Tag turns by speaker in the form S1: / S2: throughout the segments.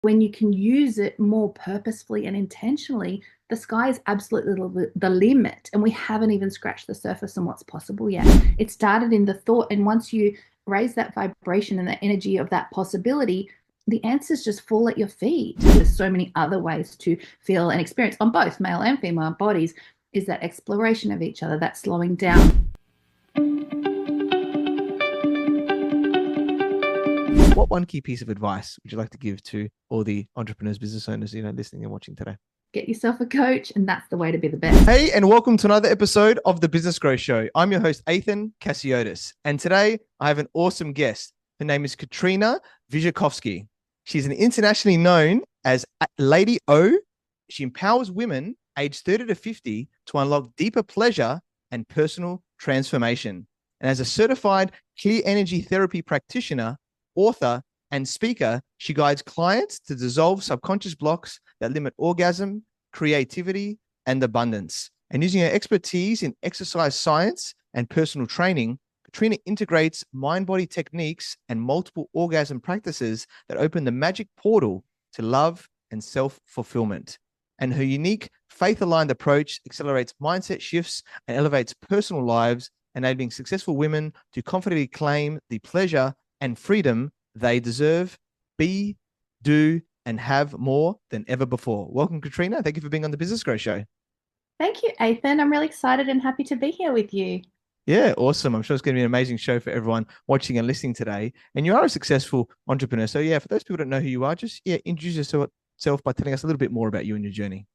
S1: When you can use it more purposefully and intentionally, the sky is absolutely the limit. And we haven't even scratched the surface on what's possible yet. It started in the thought. And once you raise that vibration and the energy of that possibility, the answers just fall at your feet. There's so many other ways to feel and experience on both male and female bodies, is that exploration of each other, that slowing down.
S2: What one key piece of advice would you like to give to all the entrepreneurs, business owners, listening and watching today?
S1: Get yourself a coach, and that's the way to be the best.
S2: Hey, and welcome to another episode of the Business Growth Show. I'm your host, Ethan Cassiotis, and today I have an awesome guest. Her name is Katrina Wyrzykowski. She's an internationally known as Lady O. She empowers women aged 30 to 50 to unlock deeper pleasure and personal transformation. And as a certified Clear Energy Therapy Practitioner, author, and speaker, she guides clients to dissolve subconscious blocks that limit orgasm, creativity, and abundance. And using her expertise in exercise science and personal training, Katrina integrates mind-body techniques and multiple orgasm practices that open the magic portal to love and self-fulfillment. And her unique faith-aligned approach accelerates mindset shifts and elevates personal lives, enabling successful women to confidently claim the pleasure and freedom they deserve, be, do, and have more than ever before. Welcome, Katrina. Thank you for being on the Business Growth Show.
S1: Thank you, Ethan. I'm really excited and happy to be here with you.
S2: Yeah, awesome. I'm sure it's going to be an amazing show for everyone watching and listening today. And you are a successful entrepreneur. So yeah, for those people who don't know who you are, just introduce yourself by telling us a little bit more about you and your journey.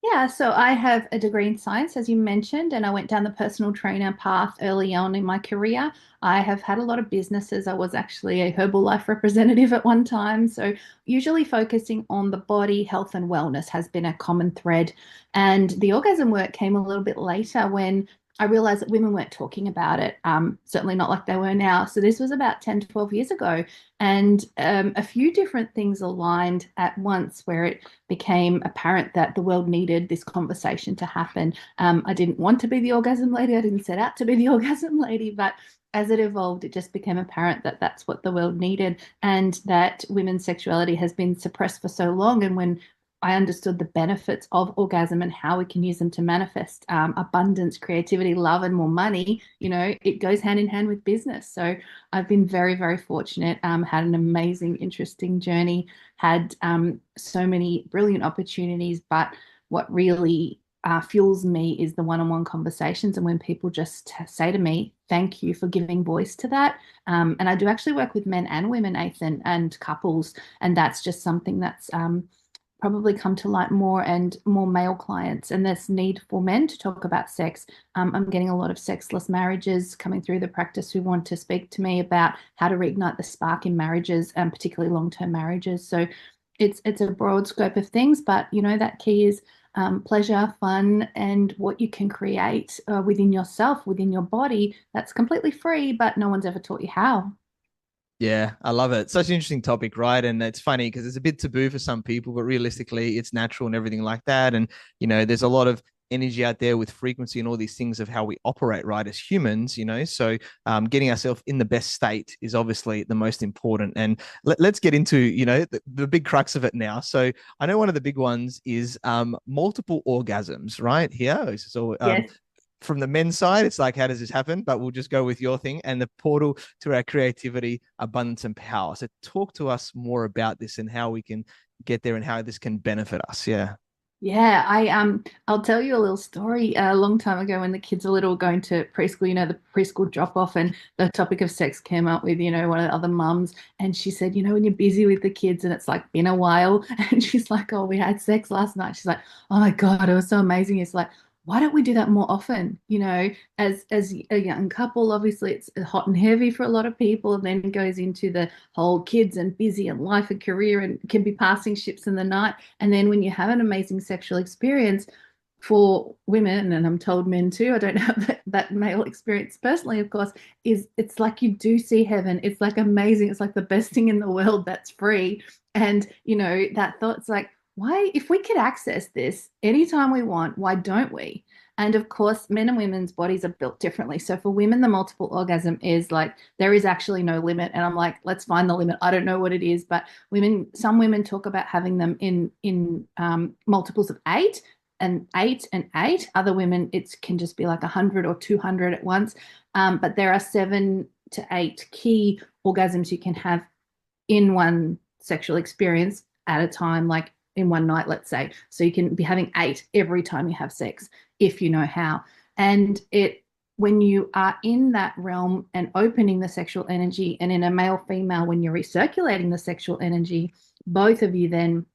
S1: Yeah, so I have a degree in science, as you mentioned, and I went down the personal trainer path early on in my career. I have had a lot of businesses. I was actually a Herbalife representative at one time. So, usually focusing on the body, health, and wellness has been a common thread. And the orgasm work came a little bit later when I realized that women weren't talking about it, certainly not like they were now. So, this was about 10, 12 years ago. And a few different things aligned at once where it became apparent that the world needed this conversation to happen. I didn't want to be the orgasm lady. I didn't set out to be the orgasm lady, but as it evolved, it just became apparent that that's what the world needed, and that women's sexuality has been suppressed for so long. And when I understood the benefits of orgasm and how we can use them to manifest abundance, creativity, love, and more money, it goes hand in hand with business. So I've been very, very fortunate, had an amazing, interesting journey, had so many brilliant opportunities. But what really fuels me is the one-on-one conversations. And when people just say to me, thank you for giving voice to that. And I do actually work with men and women, Nathan, and couples. And that's just something that's probably come to light more and more male clients, and this need for men to talk about sex. I'm getting a lot of sexless marriages coming through the practice who want to speak to me about how to reignite the spark in marriages, and particularly long-term marriages. So it's a broad scope of things, but that key is pleasure, fun, and what you can create within yourself, within your body. That's completely free, but no one's ever taught you how.
S2: Yeah, I love it. Such an interesting topic, right? And it's funny because it's a bit taboo for some people, but realistically, it's natural and everything like that. And, there's a lot of energy out there with frequency and all these things of how we operate, right, as humans, So getting ourselves in the best state is obviously the most important. And let's get into, the big crux of it now. So I know one of the big ones is multiple orgasms, right? Here. So
S1: Yes.
S2: from the men's side, it's like, how does this happen? But we'll just go with your thing and the portal to our creativity, abundance, and power. So talk to us more about this and how we can get there and how this can benefit us. Yeah.
S1: Yeah, I'll tell you a little story. A long time ago when the kids were little going to preschool, the preschool drop off, and the topic of sex came up with, one of the other mums, and she said, when you're busy with the kids and it's like been a while, and she's like, oh, we had sex last night. She's like, oh my God, it was so amazing. It's like, why don't we do that more often? As a young couple, obviously it's hot and heavy for a lot of people, and then it goes into the whole kids and busy and life and career, and can be passing ships in the night. And then when you have an amazing sexual experience, for women, and I'm told men too, I don't have that male experience personally, of course, is it's like you do see heaven. It's like amazing. It's like the best thing in the world that's free. And that thought's like, why, if we could access this anytime we want, why don't we? And of course, men and women's bodies are built differently. So for women, the multiple orgasm is like there is actually no limit. And I'm like, let's find the limit. I don't know what it is, but some women talk about having them in multiples of eight and eight and eight. Other women, it can just be like 100 or 200 at once. But there are 7 to 8 key orgasms you can have in one sexual experience at a time, like in one night, let's say. So you can be having 8 every time you have sex, if you know how. And when you are in that realm and opening the sexual energy, and in a male female, when you're recirculating the sexual energy, both of you then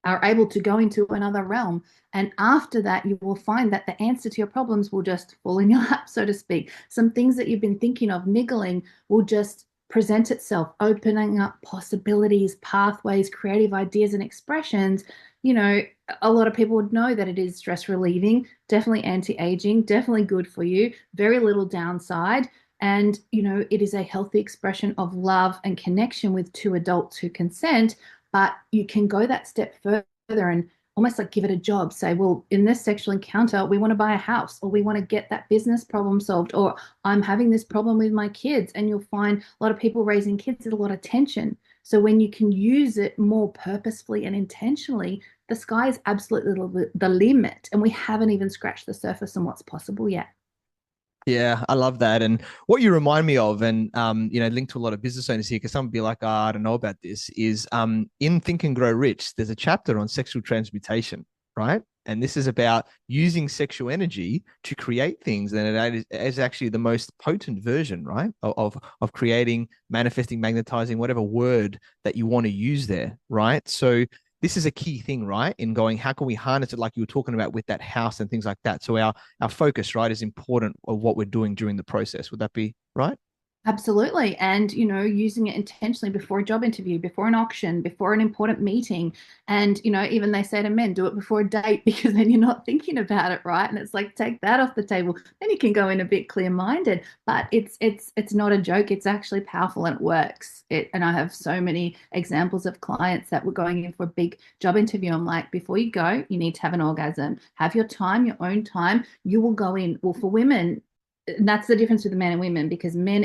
S1: are able to go into another realm. And after that, you will find that the answer to your problems will just fall in your lap, so to speak. Some things that you've been thinking of, niggling, will just present itself, opening up possibilities, pathways, creative ideas, and expressions. You know, a lot of people would know that it is stress relieving, definitely anti-aging, definitely good for you, very little downside. And, you know, it is a healthy expression of love and connection with two adults who consent, but you can go that step further and almost like give it a job. Say, well, in this sexual encounter, we want to buy a house, or we want to get that business problem solved, or I'm having this problem with my kids. And you'll find a lot of people raising kids at a lot of tension. So when you can use it more purposefully and intentionally, the sky is absolutely the limit. And we haven't even scratched the surface on what's possible yet.
S2: Yeah, I love that. And what you remind me of, and linked to a lot of business owners here, because some would be like, I don't know about this, is in Think and Grow Rich, there's a chapter on sexual transmutation, right? And this is about using sexual energy to create things. And it is actually the most potent version, right? Of creating, manifesting, magnetizing, whatever word that you want to use there, right? So this is a key thing, right? In going, how can we harness it, like you were talking about with that house and things like that? So our focus, right, is important of what we're doing during the process. Would that be right?
S1: Absolutely. And, you know, using it intentionally before a job interview, before an auction, before an important meeting. And, you know, even they say to men, do it before a date because then you're not thinking about it, right? And it's like, take that off the table. Then you can go in a bit clear-minded. But it's not a joke. It's actually powerful and it works. And I have so many examples of clients that were going in for a big job interview. I'm like, before you go, you need to have an orgasm. Have your time, your own time. You will go in. Well, for women, and that's the difference with the men and women, because men,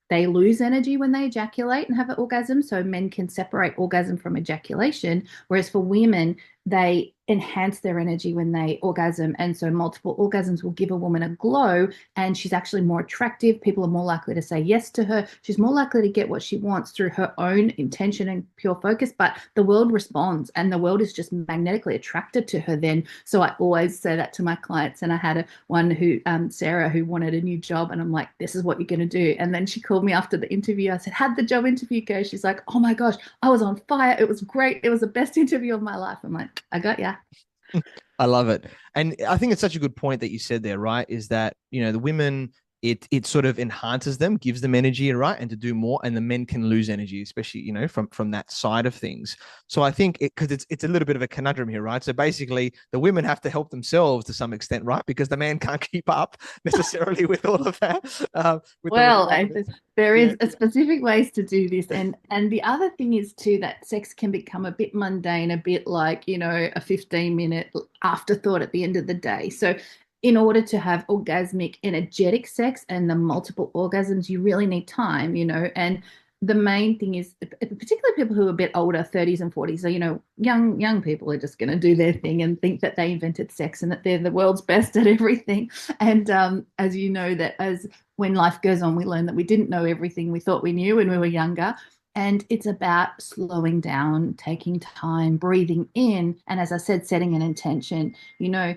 S1: they lose energy when they ejaculate and have an orgasm. So men can separate orgasm from ejaculation, whereas for women, they enhance their energy when they orgasm. And so multiple orgasms will give a woman a glow, and she's actually more attractive. People are more likely to say yes to her. She's more likely to get what she wants through her own intention and pure focus. But the world responds, and the world is just magnetically attracted to her then. So I always say that to my clients. And I had one who, Sarah, who wanted a new job. And I'm like, this is what you're going to do. And then she called me after the interview. I said, how'd the job interview go? She's like, oh my gosh, I was on fire. It was great. It was the best interview of my life. I'm like, I got ya.
S2: I love it. And I think it's such a good point that you said there, right? Is that, the women, it sort of enhances them, gives them energy, right? And to do more. And the men can lose energy, especially, from that side of things. So I think because it's a little bit of a conundrum here, right? So basically the women have to help themselves to some extent, right? Because the man can't keep up necessarily with all of that. With the
S1: Well,
S2: requirements.
S1: there
S2: Yeah.
S1: is a specific ways to do this, and the other thing is too that sex can become a bit mundane, a bit like, you know, a 15-minute afterthought at the end of the day. So in order to have orgasmic energetic sex and the multiple orgasms, you really need time, you know. And the main thing is, particularly people who are a bit older, 30s and 40s, so, you know, young people are just going to do their thing and think that they invented sex and that they're the world's best at everything. And as you know, that as when life goes on, we learn that we didn't know everything we thought we knew when we were younger. And it's about slowing down, taking time, breathing in, and as I said, setting an intention. You know,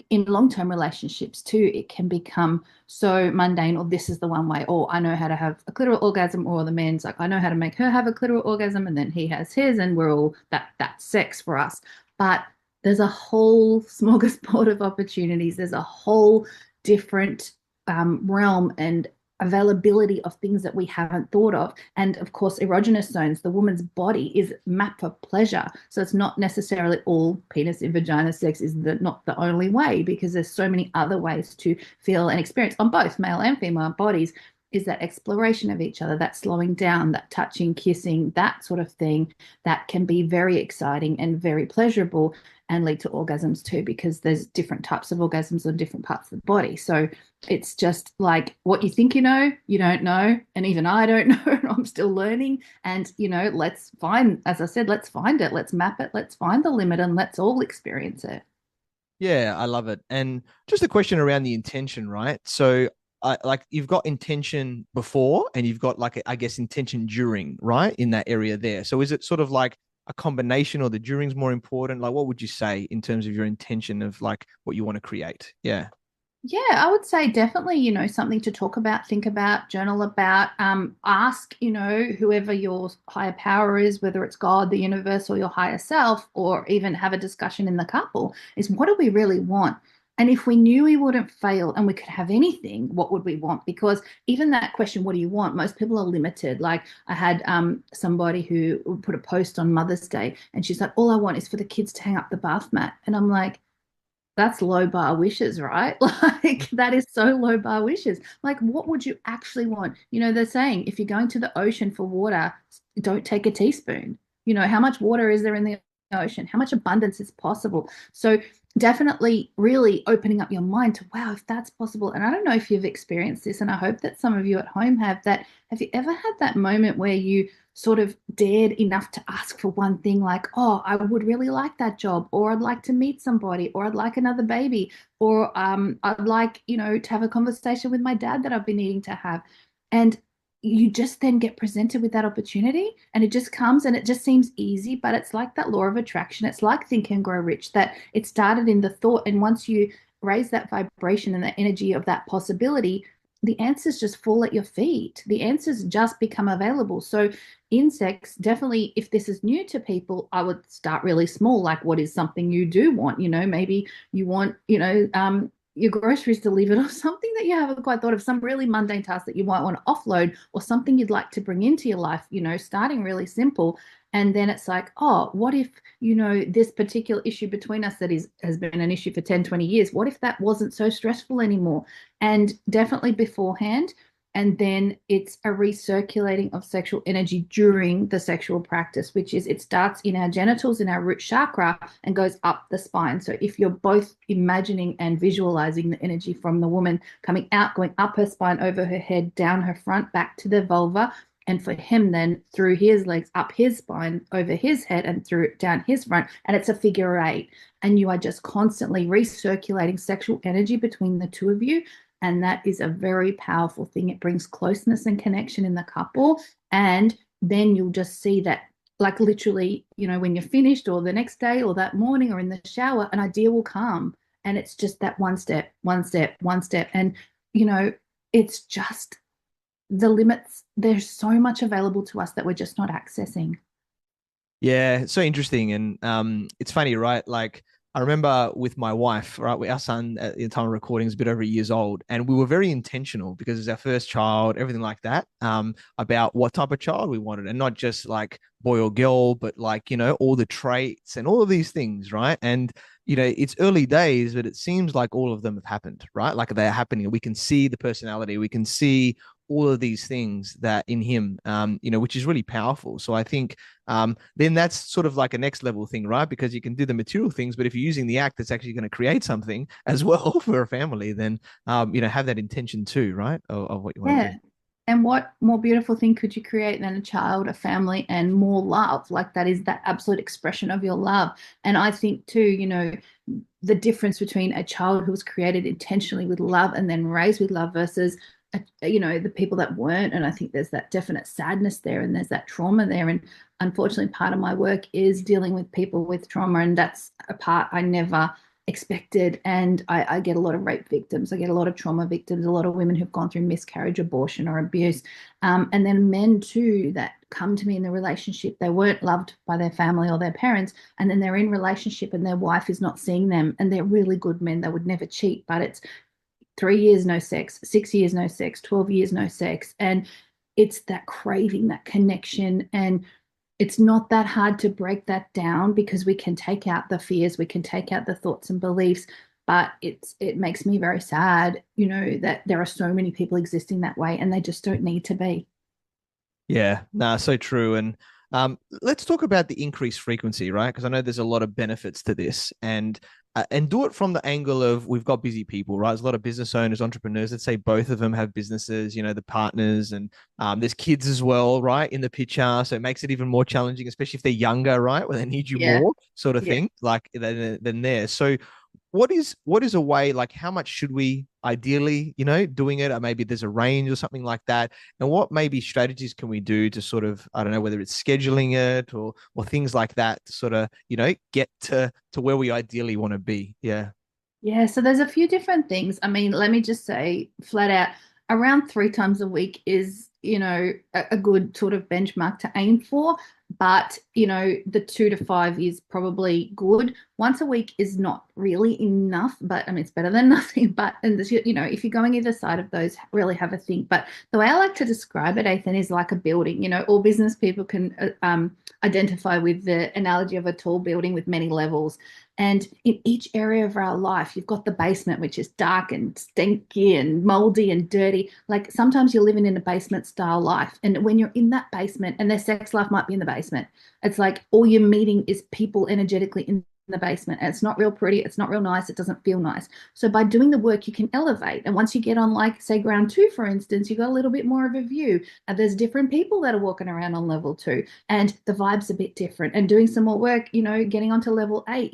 S1: in long-term relationships too, it can become so mundane, or this is the one way, or I know how to have a clitoral orgasm, or the man's like, I know how to make her have a clitoral orgasm, and then he has his, and we're all that's sex for us. But there's a whole smorgasbord of opportunities. There's a whole different realm and availability of things that we haven't thought of. And of course, erogenous zones, the woman's body is map for pleasure. So it's not necessarily all penis in vagina sex is not the only way, because there's so many other ways to feel and experience on both male and female bodies. is that exploration of each other, that slowing down, that touching, kissing, that sort of thing that can be very exciting and very pleasurable and lead to orgasms too, because there's different types of orgasms on different parts of the body. So it's just like what you think you don't know. And even I don't know. I'm still learning. And, let's find, as I said, let's find it, let's map it, let's find the limit, and let's all experience it.
S2: Yeah, I love it. And just a question around the intention, right? So, like you've got intention before, and you've got like I guess intention during, right, in that area there. So, is it sort of like a combination, or the during's more important? Like, what would you say in terms of your intention of like what you want to create? Yeah.
S1: Yeah, I would say definitely, something to talk about, think about, journal about, ask, whoever your higher power is, whether it's God, the universe, or your higher self, or even have a discussion in the couple, is what do we really want? And if we knew we wouldn't fail and we could have anything, what would we want? Because even that question, what do you want? Most people are limited. Like I had somebody who put a post on Mother's Day and she's like, all I want is for the kids to hang up the bath mat. And I'm like, that's low bar wishes, right? Like that is so low bar wishes. Like, what would you actually want? They're saying if you're going to the ocean for water, don't take a teaspoon. How much water is there in the ocean? How much abundance is possible? So, definitely really opening up your mind to, wow, if that's possible. And I don't know if you've experienced this, and I hope that some of you at home have that. Have you ever had that moment where you sort of dared enough to ask for one thing like, oh, I would really like that job, or I'd like to meet somebody, or I'd like another baby, or I'd like, to have a conversation with my dad that I've been needing to have. And you just then get presented with that opportunity and it just comes and it just seems easy, but it's like that law of attraction. It's like Think and Grow Rich, that it started in the thought. And once you raise that vibration and the energy of that possibility, the answers just fall at your feet. The answers just become available. So insects, definitely, if this is new to people, I would start really small. Like, what is something you do want? Maybe you want, your groceries delivered, or something that you haven't quite thought of, some really mundane task that you might want to offload, or something you'd like to bring into your life, starting really simple. And then it's like, oh, what if, this particular issue between us that has been an issue for 10, 20 years, what if that wasn't so stressful anymore? And definitely beforehand, and then it's a recirculating of sexual energy during the sexual practice, which is it starts in our genitals, in our root chakra, and goes up the spine. So if you're both imagining and visualizing the energy from the woman coming out, going up her spine, over her head, down her front, back to the vulva, and for him then through his legs, up his spine, over his head, and through down his front, and it's a figure eight. And you are just constantly recirculating sexual energy between the two of you, and that is a very powerful thing. It brings closeness and connection in the couple. And then you'll just see that, like literally, when you're finished, or the next day, or that morning, or in the shower, an idea will come. And it's just that one step, one step, one step. And, it's just the limits. There's so much available to us that we're just not accessing.
S2: Yeah, it's so interesting. And it's funny, right? Like I remember with my wife, right? Our son at the time of recording is a bit over 8 years old, and we were very intentional because it's our first child, everything like that, about what type of child we wanted, and not just like boy or girl, but like all the traits and all of these things, right? And it's early days, but it seems like all of them have happened, right? Like they're happening. We can see the personality, we can see all of these things that in him, which is really powerful. So I think then that's sort of like a next level thing, right? Because you can do the material things, but if you're using the act that's actually going to create something as well for a family, then have that intention too, right? Of what you want to
S1: Yeah.
S2: do.
S1: And what more beautiful thing could you create than a child, a family, and more love? Like that is that absolute expression of your love. And I think too, the difference between a child who was created intentionally with love and then raised with love versus, the people that weren't. And I think there's that definite sadness there, and there's that trauma there. And unfortunately, part of my work is dealing with people with trauma, and that's a part I never expected. And I get a lot of rape victims, I get a lot of trauma victims, a lot of women who've gone through miscarriage, abortion, or abuse. And then men too that come to me in the relationship, they weren't loved by their family or their parents, and then they're in relationship and their wife is not seeing them, and they're really good men, they would never cheat, but it's 3 years no sex, 6 years no sex, 12 years no sex. And it's that craving, that connection. And it's not that hard to break that down, because we can take out the fears, we can take out the thoughts and beliefs. But it makes me very sad, that there are so many people existing that way and they just don't need to be.
S2: Yeah, nah, so true. And let's talk about the increased frequency, right? Because I know there's a lot of benefits to this, and do it from the angle of we've got busy people, right? There's a lot of business owners, entrepreneurs. Let's say both of them have businesses, the partners, and there's kids as well, right, in the picture. So it makes it even more challenging, especially if they're younger, right, where they need you
S1: Yeah.
S2: more, sort of
S1: Yeah.
S2: thing, like than there. So what is a way, like how much should we ideally doing it, or maybe there's a range or something like that, and what maybe strategies can we do to sort of, I don't know, whether it's scheduling it or things like that to sort of get to where we ideally want to be. Yeah.
S1: Yeah, so there's a few different things. I mean, let me just say flat out, around 3 times a week is, a good sort of benchmark to aim for. But, the 2 to 5 is probably good. Once a week is not really enough, but I mean, it's better than nothing. But, and this, if you're going either side of those, really have a think. But the way I like to describe it, Ethan, is like a building. All business people can identify with the analogy of a tall building with many levels. And in each area of our life, you've got the basement, which is dark and stinky and moldy and dirty. Like sometimes you're living in a basement style life. And when you're in that basement, and their sex life might be in the basement, it's like all you're meeting is people energetically in the basement. And it's not real pretty. It's not real nice. It doesn't feel nice. So by doing the work, you can elevate. And once you get on, like, say, ground two, for instance, you got a little bit more of a view. And there's different people that are walking around on level two. And the vibe's a bit different. And doing some more work, getting onto level eight,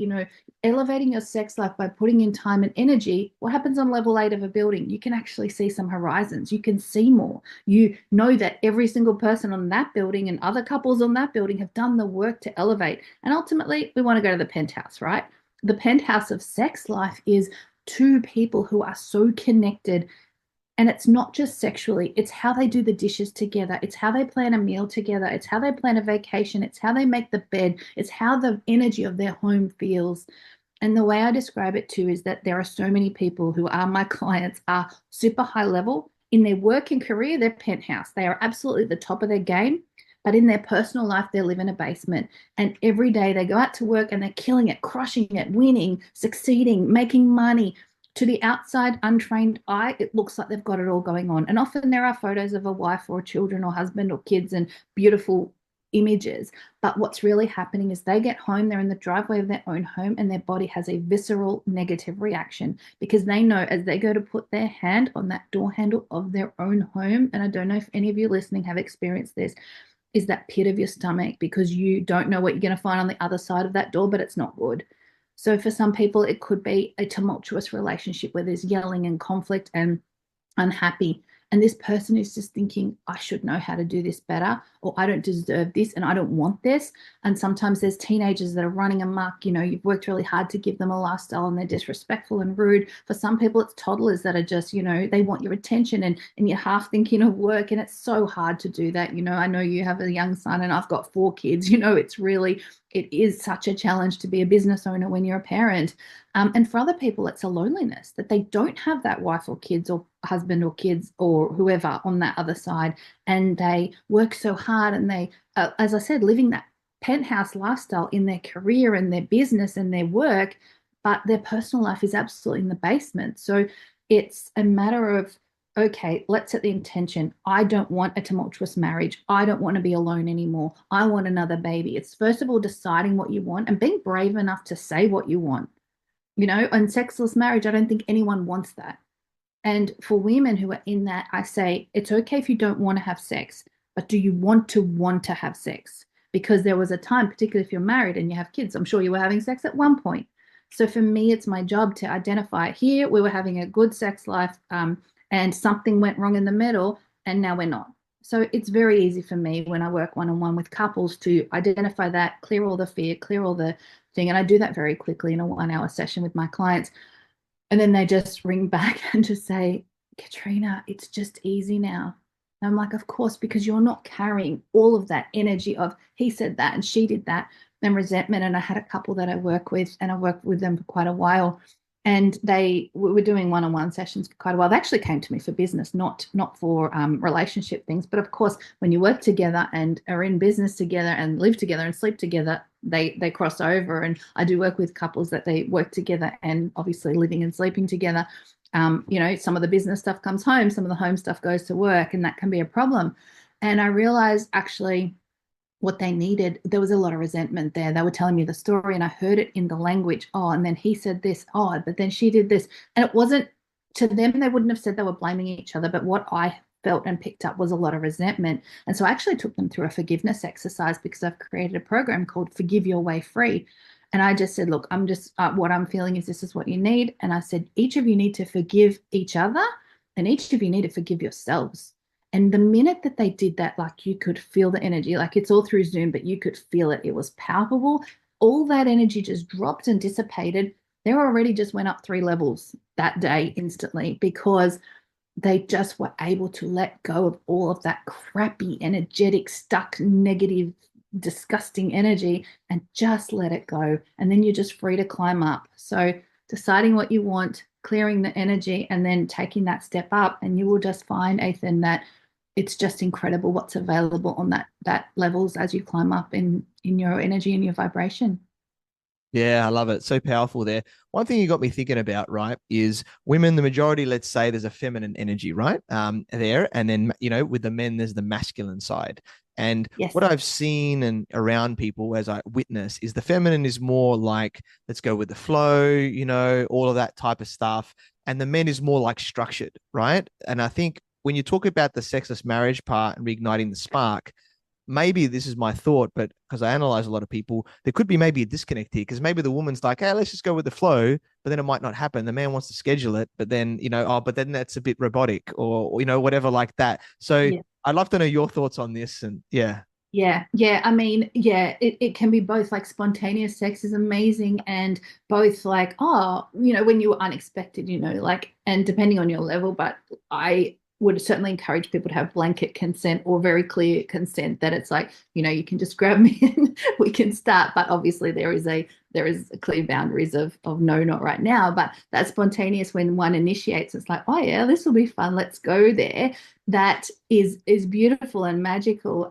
S1: elevating your sex life by putting in time and energy. What happens on level eight of a building? You can actually see some horizons. You can see more. You know that every single person on that building and other couples on that building have done the work to elevate. And ultimately, we want to go to the penthouse, right? The penthouse of sex life is two people who are so connected, and it's not just sexually, it's how they do the dishes together. It's how they plan a meal together. It's how they plan a vacation. It's how they make the bed. It's how the energy of their home feels. And the way I describe it too is that there are so many people who are my clients are super high level in their work and career, they're penthouse. They are absolutely at the top of their game. But in their personal life, they live in a basement. And every day they go out to work and they're killing it, crushing it, winning, succeeding, making money. To the outside, untrained eye, it looks like they've got it all going on. And often there are photos of a wife or children or husband or kids and beautiful images. But what's really happening is they get home, they're in the driveway of their own home, and their body has a visceral negative reaction because they know as they go to put their hand on that door handle of their own home, and I don't know if any of you listening have experienced this, is that pit of your stomach because you don't know what you're going to find on the other side of that door, but it's not good. So for some people, it could be a tumultuous relationship where there's yelling and conflict and unhappy. And this person is just thinking, I should know how to do this better, or I don't deserve this and I don't want this. And sometimes there's teenagers that are running amok. You've worked really hard to give them a lifestyle and they're disrespectful and rude. For some people, it's toddlers that are just, they want your attention and you're half thinking of work. And it's so hard to do that. I know you have a young son and I've got 4 kids. It is such a challenge to be a business owner when you're a parent. And for other people, it's a loneliness that they don't have that wife or kids or husband or kids or whoever on that other side. And they work so hard and they, as I said, living that penthouse lifestyle in their career and their business and their work, but their personal life is absolutely in the basement. So it's a matter of, okay, let's set the intention. I don't want a tumultuous marriage. I don't want to be alone anymore. I want another baby. It's first of all deciding what you want and being brave enough to say what you want. And sexless marriage, I don't think anyone wants that. And for women who are in that, I say it's okay if you don't want to have sex, but do you want to have sex? Because there was a time, particularly if you're married and you have kids, I'm sure you were having sex at one point. So for me, it's my job to identify here we were having a good sex life, and something went wrong in the middle, and now we're not. So it's very easy for me when I work one-on-one with couples to identify that, clear all the fear, clear all the thing. And I do that very quickly in a 1 hour session with my clients. And then they just ring back and just say, Katrina, it's just easy now. And I'm like, of course, because you're not carrying all of that energy of he said that and she did that and resentment. And I had a couple that I work with and I worked with them for quite a while. and they were doing one-on-one sessions for quite a while. They actually came to me for business, not for relationship things. But of course, when you work together and are in business together and live together and sleep together, they cross over. And I do work with couples that they work together and obviously living and sleeping together. Some of the business stuff comes home, some of the home stuff goes to work, and that can be a problem. And I realized actually what they needed, there was a lot of resentment there. They were telling me the story and I heard it in the language. Oh, and then he said this. Oh, but then she did this. And it wasn't to them, they wouldn't have said they were blaming each other. But what I felt and picked up was a lot of resentment. And so I actually took them through a forgiveness exercise because I've created a program called Forgive Your Way Free. And I just said, look, I'm just, what I'm feeling is this is what you need. And I said, each of you need to forgive each other and each of you need to forgive yourselves. And the minute that they did that, like you could feel the energy, like it's all through Zoom, but you could feel it. It was palpable. All that energy just dropped and dissipated. They already just went up 3 levels that day instantly because they just were able to let go of all of that crappy, energetic, stuck, negative, disgusting energy and just let it go. And then you're just free to climb up. So deciding what you want, clearing the energy, and then taking that step up, and you will just find, Ethan, that it's just incredible what's available on that levels as you climb up in your energy and your vibration.
S2: Yeah, I love it. So powerful there. One thing you got me thinking about, right, is women, the majority, let's say there's a feminine energy, right? There. And then, with the men, there's the masculine side. And
S1: Yes.
S2: what I've seen and around people as I witness is the feminine is more like, let's go with the flow, all of that type of stuff. And the men is more like structured, right? And I think when you talk about the sexless marriage part and reigniting the spark, maybe this is my thought, but because I analyze a lot of people, there could be maybe a disconnect here because maybe the woman's like, hey, let's just go with the flow, but then it might not happen. The man wants to schedule it, but then, but then that's a bit robotic or, whatever like that. So
S1: Yeah.
S2: I'd love to know your thoughts on this. And yeah.
S1: Yeah, yeah. I mean, yeah, it can be both like spontaneous sex is amazing and both like, oh, when you were unexpected, like, and depending on your level, but I would certainly encourage people to have blanket consent or very clear consent that it's like, you can just grab me and we can start. But obviously there is clear boundaries of no, not right now. But that spontaneous when one initiates, it's like, oh yeah, this will be fun. Let's go there. That is beautiful and magical.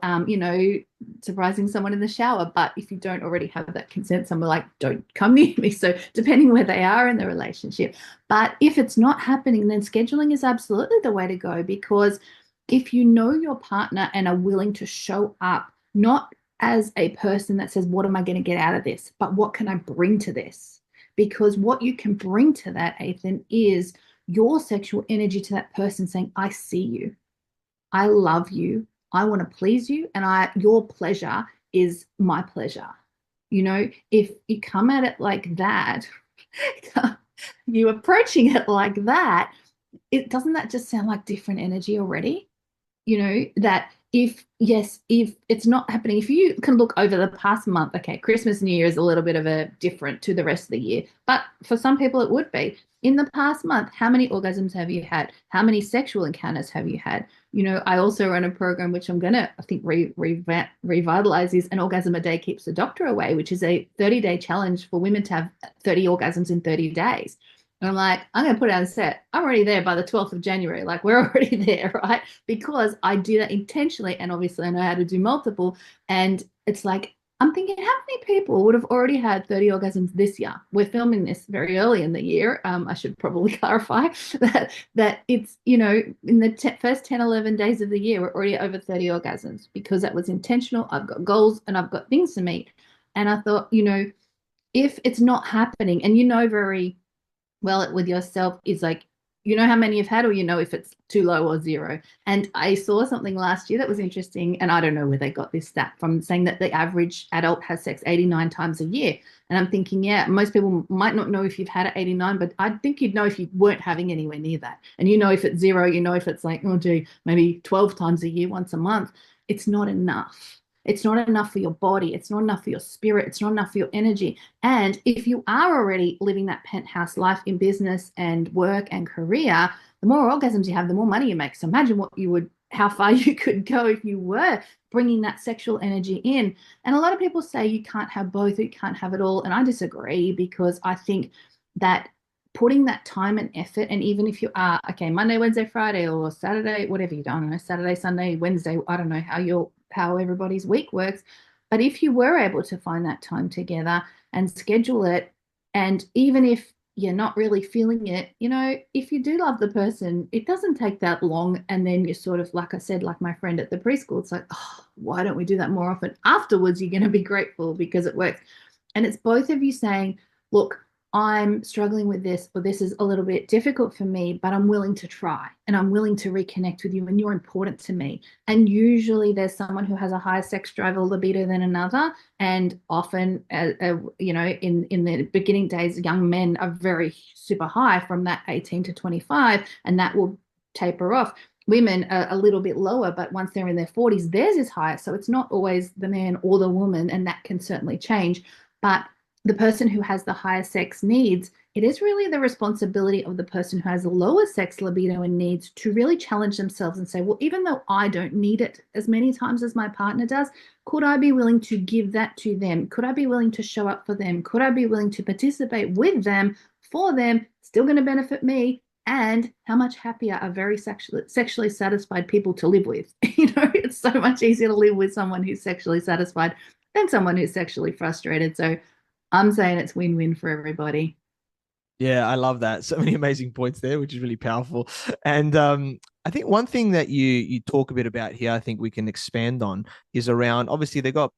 S1: Surprising someone in the shower. But if you don't already have that consent, someone like, don't come near me. So depending where they are in the relationship. But if it's not happening, then scheduling is absolutely the way to go because if you know your partner and are willing to show up, not as a person that says, what am I going to get out of this? But what can I bring to this? Because what you can bring to that, Ethan, is your sexual energy to that person saying, I see you. I love you. I want to please you. And your pleasure is my pleasure. If you come at it like that, you approaching it like that, it doesn't that just sound like different energy already? That if it's not happening, if you can look over the past month, okay, Christmas, New Year is a little bit of a different to the rest of the year, but for some people it would be. In the past month, how many orgasms have you had? How many sexual encounters have you had? I also run a program which I'm gonna, I think, revitalize is an orgasm a day keeps the doctor away, which is a 30-day challenge for women to have 30 orgasms in 30 days. And I'm like, I'm going to put it on set. I'm already there by the 12th of January. Like, we're already there, right? Because I do that intentionally. And obviously, I know how to do multiple. And it's like, I'm thinking, how many people would have already had 30 orgasms this year? We're filming this very early in the year. I should probably clarify that it's, in the first 10, 11 days of the year, we're already over 30 orgasms because that was intentional. I've got goals and I've got things to meet. And I thought, if it's not happening and very well with yourself is like how many you've had or if it's too low or zero. And I saw something last year that was interesting, and I don't know where they got this stat from, saying that the average adult has sex 89 times a year. And I'm thinking, yeah, most people might not know if you've had it 89, but I think you'd know if you weren't having anywhere near that. And if it's zero, if it's like, oh gee, maybe 12 times a year, once a month. It's not enough. It's not enough for your body. It's not enough for your spirit. It's not enough for your energy. And if you are already living that penthouse life in business and work and career, the more orgasms you have, the more money you make. So imagine how far you could go if you were bringing that sexual energy in. And a lot of people say you can't have both, you can't have it all. And I disagree because I think that putting that time and effort, and even if you are, okay, Monday, Wednesday, Friday, or Saturday, whatever you do, I don't know, Saturday, Sunday, Wednesday, I don't know how everybody's week works, but if you were able to find that time together and schedule it, and even if you're not really feeling it, if you do love the person, it doesn't take that long. And then you're sort of, like I said, like my friend at the preschool, it's like, oh, why don't we do that more often? Afterwards, you're going to be grateful because it works. And it's both of you saying, look, I'm struggling with this, or this is a little bit difficult for me, but I'm willing to try and I'm willing to reconnect with you, and you're important to me. And usually there's someone who has a higher sex drive or libido than another. And often, in the beginning days, young men are very super high from that 18 to 25, and that will taper off. Women are a little bit lower, but once they're in their 40s, theirs is higher. So it's not always the man or the woman, and that can certainly change. But the person who has the higher sex needs, it is really the responsibility of the person who has a lower sex libido and needs to really challenge themselves and say, well, even though I don't need it as many times as my partner does, could I be willing to give that to them? Could I be willing to show up for them? Could I be willing to participate with them, for them, still going to benefit me? And how much happier are very sexually satisfied people to live with? It's so much easier to live with someone who's sexually satisfied than someone who's sexually frustrated. So I'm saying it's win-win for everybody.
S2: Yeah, I love that. So many amazing points there, which is really powerful. And I think one thing that you talk a bit about here, I think we can expand on, is around, obviously they got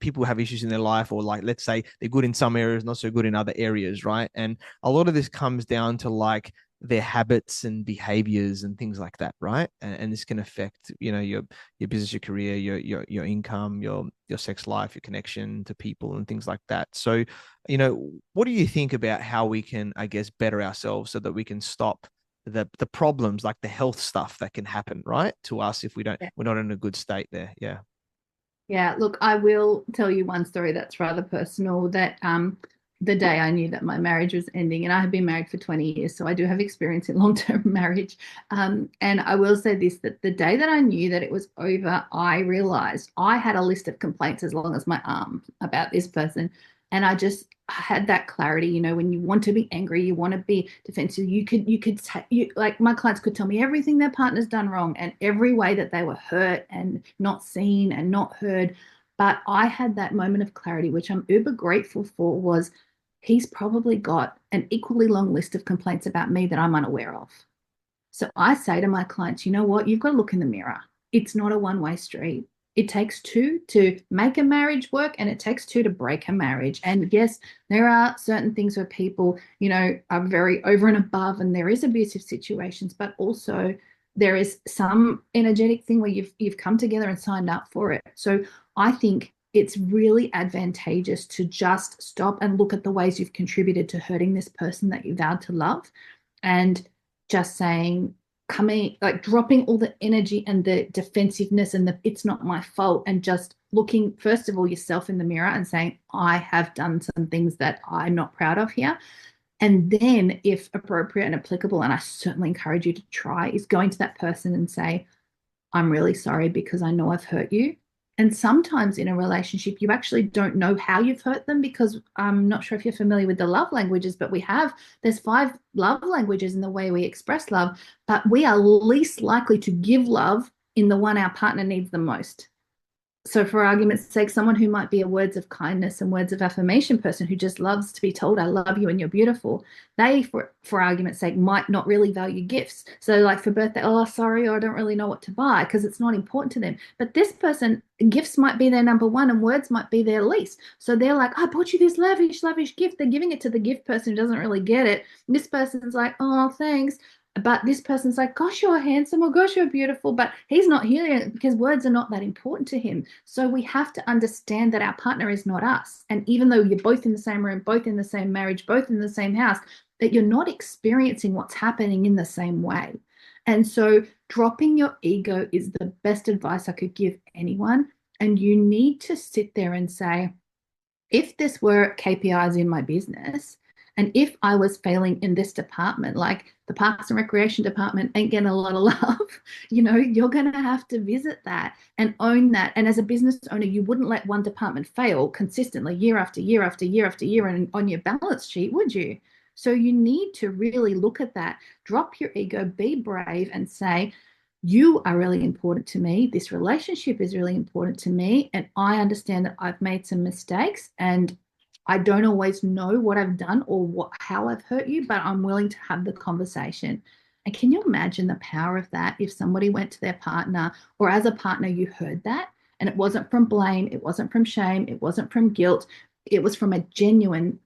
S2: people have issues in their life, or like, let's say they're good in some areas, not so good in other areas, right? And a lot of this comes down to like their habits and behaviors and things like that, right? And this can affect, your business, your career, your income, your sex life, your connection to people and things like that. So, what do you think about how we can, I guess, better ourselves so that we can stop the problems, like the health stuff that can happen, right, to us if
S1: Yeah.
S2: we're not in a good state there? Yeah.
S1: Yeah, look, I will tell you one story that's rather personal. That the day I knew that my marriage was ending, and I had been married for 20 years, so I do have experience in long-term marriage. And I will say this, that the day that I knew that it was over, I realized I had a list of complaints as long as my arm about this person. And I just had that clarity, when you want to be angry, you want to be defensive, like my clients could tell me everything their partner's done wrong and every way that they were hurt and not seen and not heard. But I had that moment of clarity, which I'm uber grateful for, was he's probably got an equally long list of complaints about me that I'm unaware of. So I say to my clients, you know what? You've got to look in the mirror. It's not a one-way street. It takes two to make a marriage work, and it takes two to break a marriage. And yes, there are certain things where people, are very over and above, and there is abusive situations, but also there is some energetic thing where you've come together and signed up for it. So I think it's really advantageous to just stop and look at the ways you've contributed to hurting this person that you vowed to love, and just saying, coming, like dropping all the energy and the defensiveness and the it's not my fault, and just looking first of all yourself in the mirror and saying, I have done some things that I'm not proud of here. And then, if appropriate and applicable, and I certainly encourage you to try, is going to that person and say, I'm really sorry because I know I've hurt you. And sometimes in a relationship, you actually don't know how you've hurt them, because I'm not sure if you're familiar with the love languages, but there's 5 love languages in the way we express love, but we are least likely to give love in the one our partner needs the most. So for argument's sake, someone who might be a words of kindness and words of affirmation person who just loves to be told, I love you and you're beautiful, they, for argument's sake, might not really value gifts. So like for birthday, oh, sorry, or I don't really know what to buy, because it's not important to them. But this person, gifts might be their number one and words might be their least. So they're like, I bought you this lavish gift. They're giving it to the gift person who doesn't really get it. This person's like, oh, thanks. But this person's like, gosh, you're handsome, or gosh, you're beautiful. But he's not hearing it because words are not that important to him. So we have to understand that our partner is not us. And even though you're both in the same room, both in the same marriage, both in the same house, that you're not experiencing what's happening in the same way. And so dropping your ego is the best advice I could give anyone. And you need to sit there and say, if this were KPIs in my business, and if I was failing in this department, like the Parks and Recreation department ain't getting a lot of love, you're going to have to visit that and own that. And as a business owner, you wouldn't let one department fail consistently year after year after year after year on your balance sheet, would you? So you need to really look at that, drop your ego, be brave, and say, you are really important to me. This relationship is really important to me. And I understand that I've made some mistakes and I don't always know what I've done or how I've hurt you, but I'm willing to have the conversation. And can you imagine the power of that if somebody went to their partner, or as a partner, you heard that and it wasn't from blame, it wasn't from shame, it wasn't from guilt. It was from a genuine,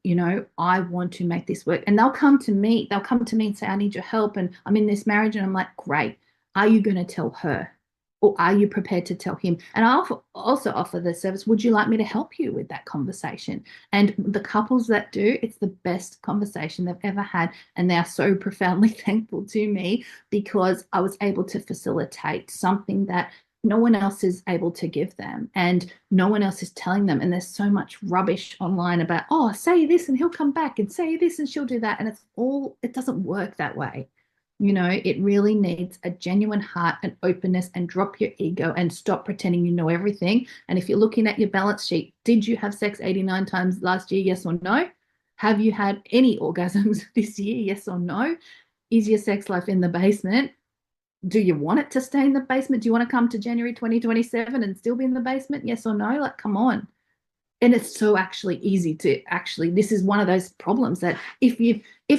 S1: I want to make this work. And they'll come to me and say, I need your help. And I'm in this marriage. And I'm like, great. Are you going to tell her? Or are you prepared to tell him? And I also offer the service. Would you like me to help you with that conversation? And the couples that do, it's the best conversation they've ever had. And they are so profoundly thankful to me because I was able to facilitate something that no one else is able to give them and no one else is telling them. And there's so much rubbish online about, oh, say this and he'll come back, and say this and she'll do that. And it doesn't work that way. It really needs a genuine heart and openness, and drop your ego and stop pretending you know everything. And if you're looking at your balance sheet, did you have sex 89 times last year? Yes or no? Have you had any orgasms this year? Yes or no? Is your sex life in the basement? Do you want it to stay in the basement? Do you want to come to January 2027 and still be in the basement? Yes or no? Like, come on. And it's so actually easy to this is one of those problems that if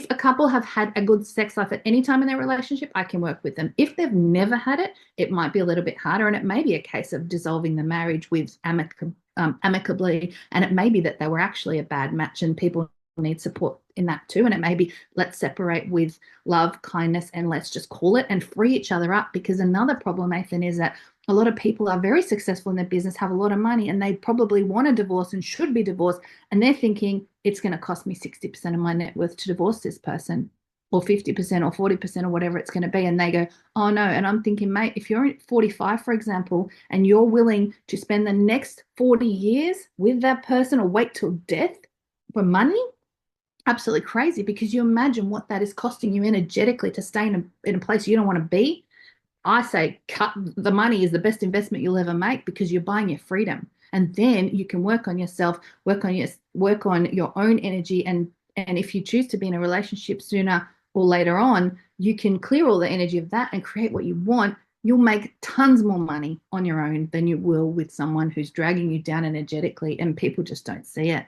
S1: a couple have had a good sex life at any time in their relationship, I can work with them. If they've never had it, it might be a little bit harder, and it may be a case of dissolving the marriage with amicably, and it may be that they were actually a bad match and people need support in that too. And it may be, let's separate with love, kindness, and let's just call it and free each other up. Because another problem, Nathan, is that a lot of people are very successful in their business, have a lot of money, and they probably want a divorce and should be divorced. And they're thinking, it's going to cost me 60% of my net worth to divorce this person, or 50% or 40% or whatever it's going to be. And they go, oh no. And I'm thinking, mate, if you're 45, for example, and you're willing to spend the next 40 years with that person or wait till death for money, absolutely crazy, because you imagine what that is costing you energetically to stay in a place you don't want to be. I say cut the money is the best investment you'll ever make, because you're buying your freedom. And then you can work on yourself, work on your own energy. And if you choose to be in a relationship sooner or later on, you can clear all the energy of that and create what you want. You'll make tons more money on your own than you will with someone who's dragging you down energetically, and people just don't see it.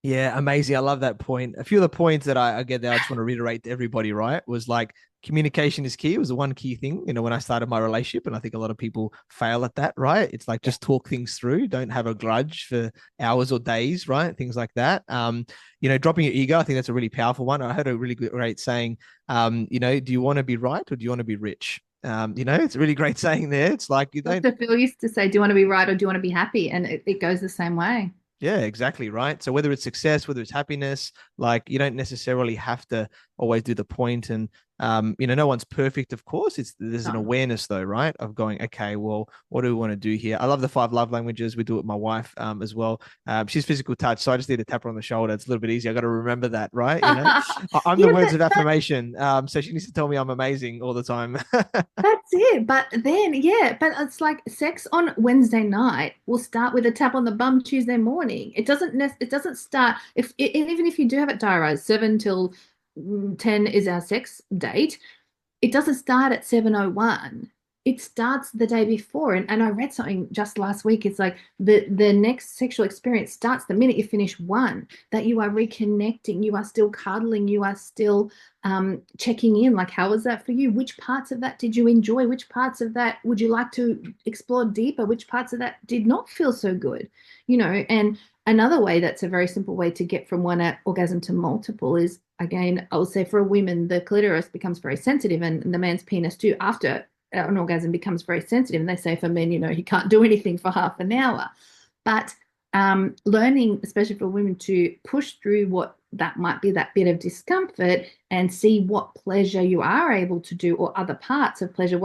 S2: Yeah, amazing. I love that point. A few of the points that I get there, I just want to reiterate to everybody, right? Was like communication is key. It was the one key thing, when I started my relationship. And I think a lot of people fail at that, right? It's like, just talk things through. Don't have a grudge for hours or days, right? Things like that. Dropping your ego, I think that's a really powerful one. I heard a really great saying, do you want to be right or do you want to be rich? It's a really great saying there. It's like, you don't.
S1: Dr. Phil used to say, do you want to be right or do you want to be happy? And it goes the same way.
S2: Yeah, exactly. Right. So whether it's success, whether it's happiness, like, you don't necessarily have to always do the point. And, no one's perfect, of course. There's an awareness though, right? Of going, okay, well, what do we want to do here? I love the 5 love languages. We do it with my wife, as well. She's physical touch. So I just need to tap her on the shoulder. It's a little bit easier. I got to remember that, right? I'm the
S1: Yeah,
S2: words of affirmation. So she needs to tell me I'm amazing all the time.
S1: that's it. But then, yeah, but it's like sex on Wednesday night will start with a tap on the bum Tuesday morning. It doesn't start even if you do have it diarized 7 till 10 is our sex date. It doesn't start at 7:01. It starts the day before. And I read something just last week. It's like the next sexual experience starts the minute you finish one, that you are reconnecting, you are still cuddling, you are still checking in. Like, how was that for you? Which parts of that did you enjoy? Which parts of that would you like to explore deeper? Which parts of that did not feel so good? And another way, that's a very simple way to get from one orgasm to multiple is, again, I will say for women, the clitoris becomes very sensitive, and the man's penis too, after an orgasm, becomes very sensitive. And they say for men, he can't do anything for half an hour. But learning, especially for women, to push through what that might be, that bit of discomfort, and see what pleasure you are able to do, or other parts of pleasure.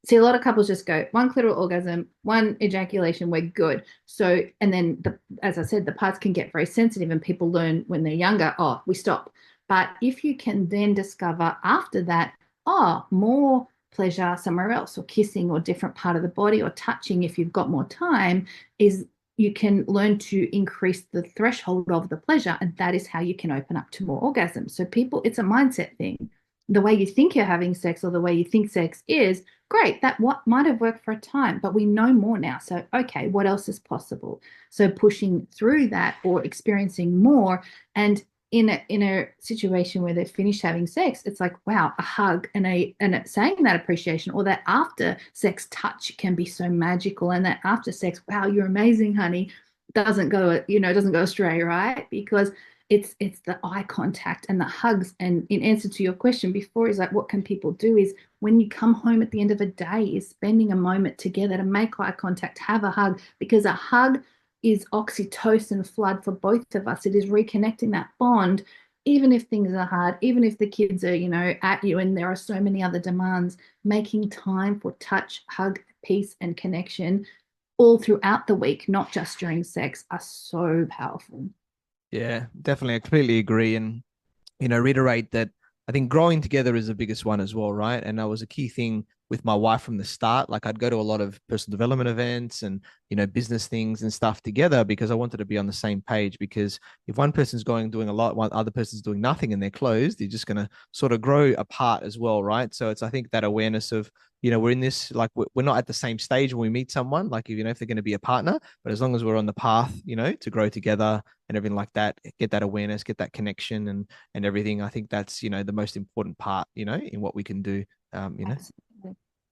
S1: See, a lot of couples just go one clitoral orgasm, one ejaculation, we're good. So, and then as I said, the parts can get very sensitive, and people learn when they're younger, oh, we stop. But if you can then discover after that, oh, more pleasure somewhere else, or kissing, or different part of the body, or touching if you've got more time, is you can learn to increase the threshold of the pleasure, and that is how you can open up to more orgasms. So people, it's a mindset thing. The way you think you're having sex or the way you think sex is great. That what might have worked for a time, but we know more now. So okay, what else is possible? So pushing through that or experiencing more, and in a situation where they've finished having sex, it's like, wow, a hug and saying that appreciation, or that after sex touch can be so magical, and that after sex, wow, you're amazing, honey, doesn't go astray, right? Because it's the eye contact and the hugs. And in answer to your question before, is like, what can people do? Is when you come home at the end of a day, is spending a moment together to make eye contact, have a hug, because a hug is oxytocin flood for both of us. It is reconnecting that bond, even if things are hard, even if the kids are, at you and there are so many other demands, making time for touch, hug, peace, and connection all throughout the week, not just during sex, are so powerful.
S2: Yeah, definitely. I completely agree. And, reiterate that I think growing together is the biggest one as well, right? And that was a key thing with my wife from the start. Like I'd go to a lot of personal development events and, business things and stuff together because I wanted to be on the same page. Because if one person's going doing a lot, one other person's doing nothing and they're closed, you're just going to sort of grow apart as well, right? So it's, I think, that awareness of, we're in this, like, we're not at the same stage when we meet someone, like, if they're going to be a partner, but as long as we're on the path, to grow together and everything like that, get that awareness, get that connection and everything. I think that's, the most important part, in what we can do.
S1: Absolutely.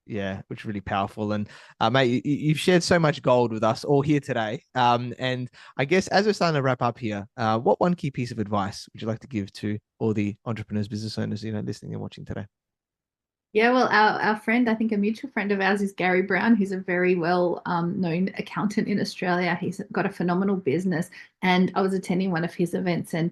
S2: Yeah, which is really powerful. And mate, you've shared so much gold with us all here today. And I guess as we're starting to wrap up here, what one key piece of advice would you like to give to all the entrepreneurs, business owners, listening and watching today?
S1: Yeah, well, our friend, I think a mutual friend of ours is Gary Brown, who's a very well known accountant in Australia. He's got a phenomenal business. And I was attending one of his events, and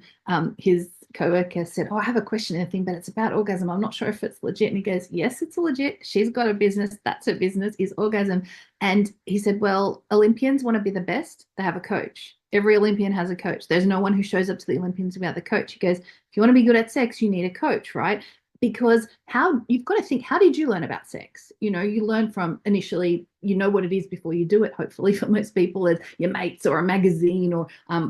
S1: his coworker said, "Oh, I have a question and a thing, but it's about orgasm. I'm not sure if it's legit." And he goes, "Yes, it's legit. She's got a business. That's her business, is orgasm." And he said, "Well, Olympians want to be the best. They have a coach. Every Olympian has a coach. There's no one who shows up to the Olympians without the coach." He goes, "If you want to be good at sex, you need a coach, right?" Because how you've got to think, how did you learn about sex? You learn from initially, what it is before you do it, hopefully for most people, as your mates or a magazine or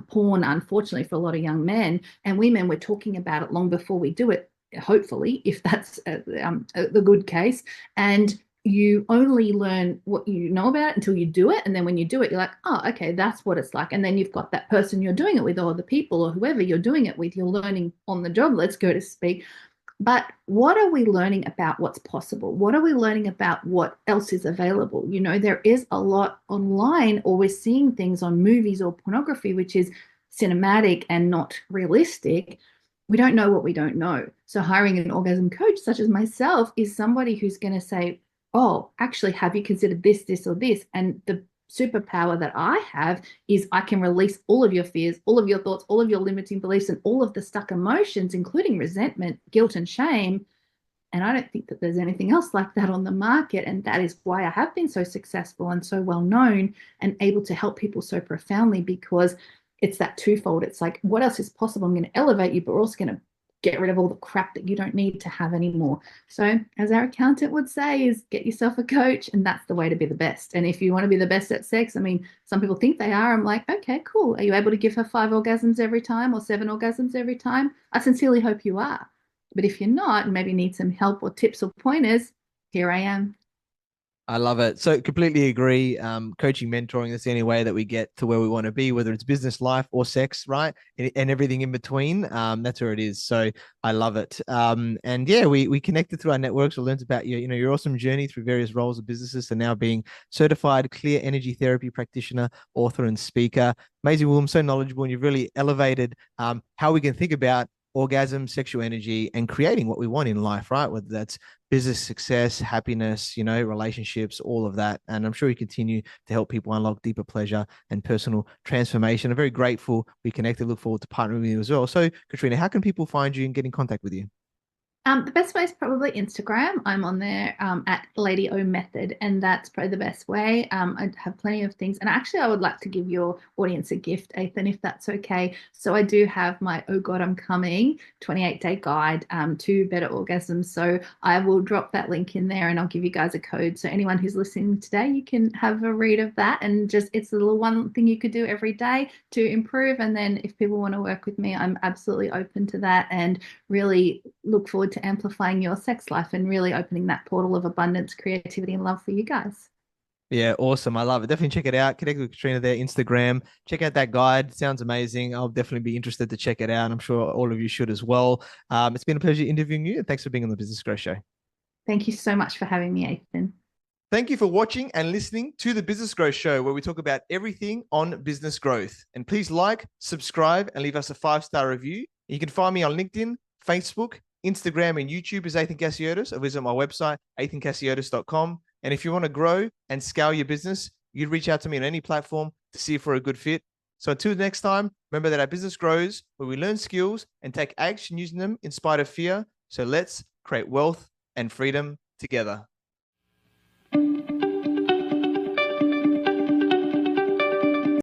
S1: porn, unfortunately for a lot of young men and women. We're talking about it long before we do it, hopefully, if that's the good case. And you only learn what you know about it until you do it. And then when you do it, you're like, oh, okay, that's what it's like. And then you've got that person you're doing it with, or the people or whoever you're doing it with, you're learning on the job, let's go to speak. But what are we learning about what's possible? What are we learning about what else is available? There is a lot online, or we're seeing things on movies or pornography, which is cinematic and not realistic. We don't know what we don't know. So hiring an orgasm coach, such as myself, is somebody who's going to say, oh, actually, have you considered this, this, or this? And the superpower that I have is I can release all of your fears, all of your thoughts, all of your limiting beliefs, and all of the stuck emotions, including resentment, guilt, and shame. And I don't think that there's anything else like that on the market. And that is why I have been so successful and so well known and able to help people so profoundly, because it's that twofold. It's like, what else is possible? I'm going to elevate you, but we're also going to get rid of all the crap that you don't need to have anymore. So, as our accountant would say, is get yourself a coach, and that's the way to be the best. And if you want to be the best at sex, I mean, some people think they are. I'm like, okay, cool. Are you able to give her 5 orgasms every time or 7 orgasms every time? I sincerely hope you are. But if you're not, and maybe need some help or tips or pointers, here I am.
S2: I love it. So completely agree. Coaching, mentoring, that's the only way that we get to where we want to be, whether it's business, life, or sex, right? And everything in between. That's where it is. So I love it. And yeah, we connected through our networks. We learned about your awesome journey through various roles of businesses to now being certified Clear Energy Therapy Practitioner, author, and speaker. Amazing woman, so knowledgeable, and you've really elevated how we can think about orgasm, sexual energy, and creating what we want in life, right? Whether that's business success, happiness, relationships, all of that. And I'm sure you continue to help people unlock deeper pleasure and personal transformation. I'm very grateful we connected. Look forward to partnering with you as well. So, Katrina, how can people find you and get in contact with you?
S1: The best way is probably Instagram. I'm on there at Lady O Method, and that's probably the best way. I have plenty of things, and actually, I would like to give your audience a gift, Ethan, if that's okay. So I do have my Oh God, I'm Coming 28-day guide to better orgasms. So I will drop that link in there, and I'll give you guys a code. So anyone who's listening today, you can have a read of that, and just it's a little one thing you could do every day to improve. And then if people want to work with me, I'm absolutely open to that, and really look forward to amplifying your sex life and really opening that portal of abundance, creativity, and love for you guys.
S2: Yeah, awesome. I love it. Definitely check it out. Connect with Katrina there, Instagram. Check out that guide. Sounds amazing. I'll definitely be interested to check it out. I'm sure all of you should as well. It's been a pleasure interviewing you. And thanks for being on the Business Growth Show.
S1: Thank you so much for having me, Ethan.
S2: Thank you for watching and listening to the Business Growth Show, where we talk about everything on business growth. And please like, subscribe, and leave us a 5-star review. You can find me on LinkedIn, Facebook, Instagram, and YouTube as Ethan Cassiotis, or visit my website, ethancassiotis.com. And if you want to grow and scale your business, you can reach out to me on any platform to see if we're a good fit. So until next time, remember that our business grows where we learn skills and take action using them in spite of fear. So let's create wealth and freedom together.